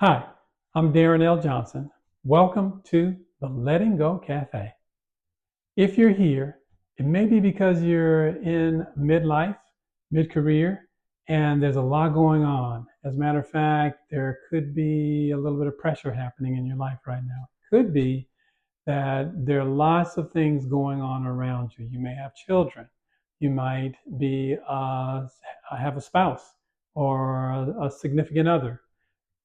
Hi, I'm Darren L Johnson. Welcome to the Letting Go Cafe. If you're here, it may be because you're in midlife, mid-career, and there's a lot going on. As a matter of fact, there could be a little bit of pressure happening in your life right now. It could be that there are lots of things going on around you. You may have children. You might be have a spouse or a significant other.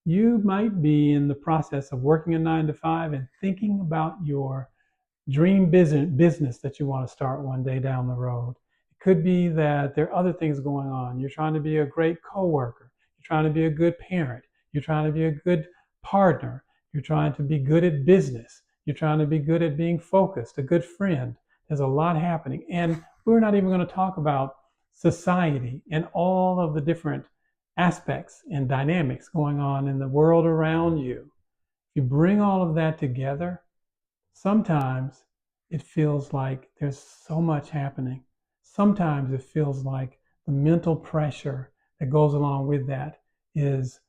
You might be in the process of working a 9 to 5 and thinking about your dream business that you want to start one day down the road. It could be that there are other things going on. You're trying to be a great coworker. You're trying to be a good parent. You're trying to be a good partner. You're trying to be good at business. You're trying to be good at being focused, a good friend. There's a lot happening. And we're not even going to talk about society and all of the different aspects and dynamics going on in the world around you. If you bring all of that together, sometimes it feels like there's so much happening. Sometimes it feels like the mental pressure that goes along with that is,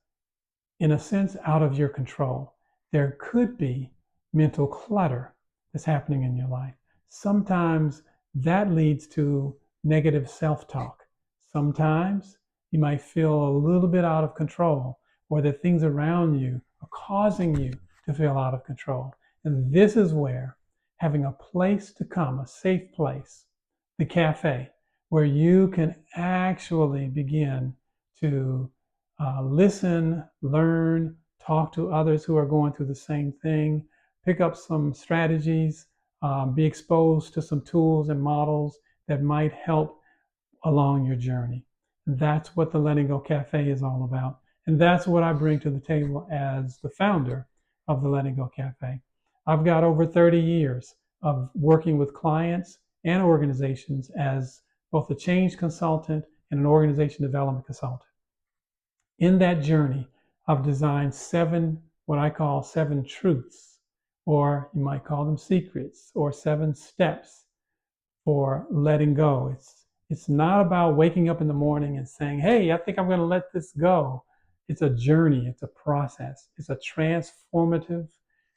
in a sense, out of your control. There could be mental clutter that's happening in your life. Sometimes that leads to negative self-talk. Sometimes you might feel a little bit out of control, or the things around you are causing you to feel out of control. And this is where having a place to come, a safe place, the cafe, where you can actually begin to listen, learn, talk to others who are going through the same thing, pick up some strategies, be exposed to some tools and models that might help along your journey. That's what the Letting Go Cafe is all about. And that's what I bring to the table as the founder of the Letting Go Cafe. I've got over 30 years of working with clients and organizations as both a change consultant and an organization development consultant. In that journey, I've designed what I call 7 truths, or you might call them secrets, or 7 steps for letting go. It's not about waking up in the morning and saying, hey, I think I'm going to let this go. It's a journey. It's a process. It's a transformative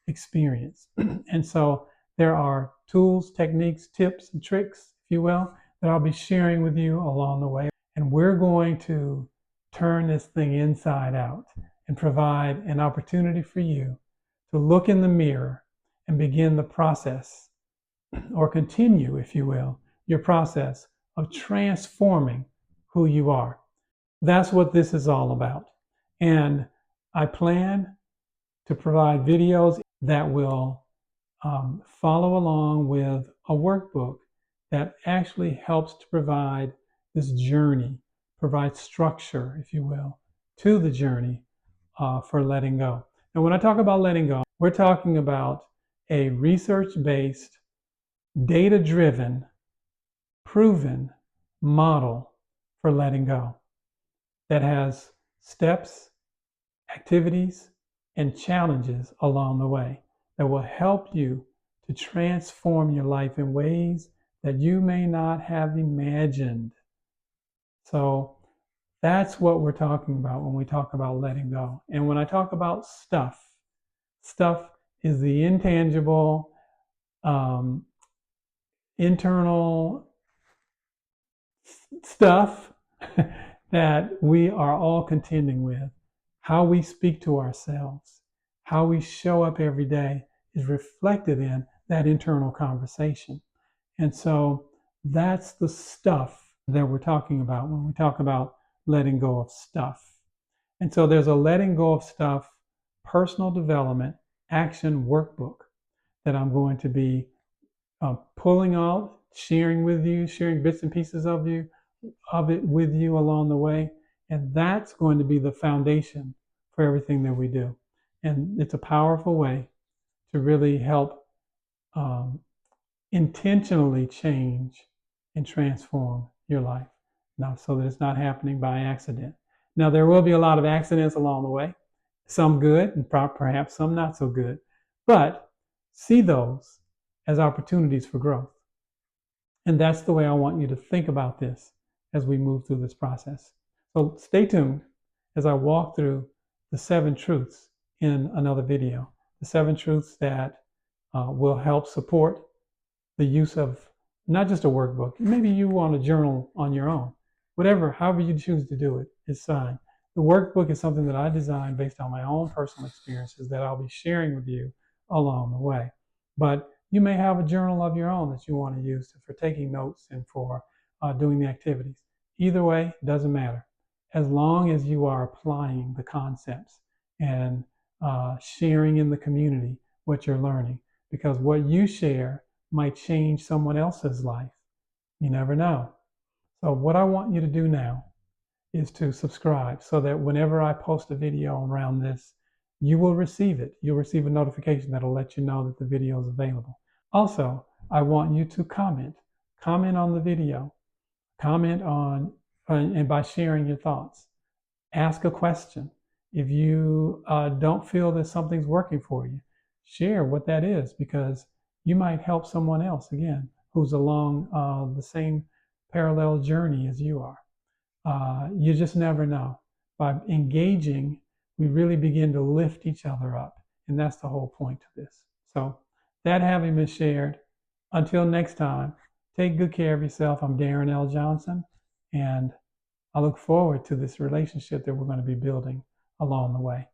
experience. And so there are tools, techniques, tips, and tricks, if you will, that I'll be sharing with you along the way. And we're going to turn this thing inside out and provide an opportunity for you to look in the mirror and begin the process, or continue, if you will, your process of transforming who you are. That's what this is all about. And I plan to provide videos that will follow along with a workbook that actually helps to provide this journey, provide structure, if you will, to the journey for letting go. And when I talk about letting go, we're talking about a research-based, data-driven, proven model for letting go that has steps, activities, and challenges along the way that will help you to transform your life in ways that you may not have imagined. So that's what we're talking about when we talk about letting go. And when I talk about stuff is the intangible, internal stuff that we are all contending with. How we speak to ourselves, how we show up every day is reflected in that internal conversation. And so that's the stuff that we're talking about when we talk about letting go of stuff. And so there's a letting go of stuff personal development action workbook that I'm going to be pulling out, sharing with you, sharing bits and pieces of it with you along the way. And that's going to be the foundation for everything that we do. And it's a powerful way to really help intentionally change and transform your life. Now, so that it's not happening by accident. Now, there will be a lot of accidents along the way, some good and perhaps some not so good, but see those as opportunities for growth. And that's the way I want you to think about this as we move through this process. So stay tuned as I walk through the 7 truths in another video. The 7 truths that will help support the use of not just a workbook. Maybe you want a journal on your own. Whatever, however you choose to do it, is fine. The workbook is something that I designed based on my own personal experiences that I'll be sharing with you along the way. But you may have a journal of your own that you want to use for taking notes and for doing the activities. Either way, doesn't matter. As long as you are applying the concepts and sharing in the community what you're learning. Because what you share might change someone else's life. You never know. So what I want you to do now is to subscribe so that whenever I post a video around this, you will receive it. You'll receive a notification that'll let you know that the video is available. Also, I want you to comment. Comment on the video. Comment on, and by sharing your thoughts. Ask a question. If you don't feel that something's working for you, share what that is, because you might help someone else, again, who's along the same parallel journey as you are. You just never know. By engaging, we really begin to lift each other up. And that's the whole point to this. So that having been shared, until next time, take good care of yourself. I'm Darren L Johnson, and I look forward to this relationship that we're going to be building along the way.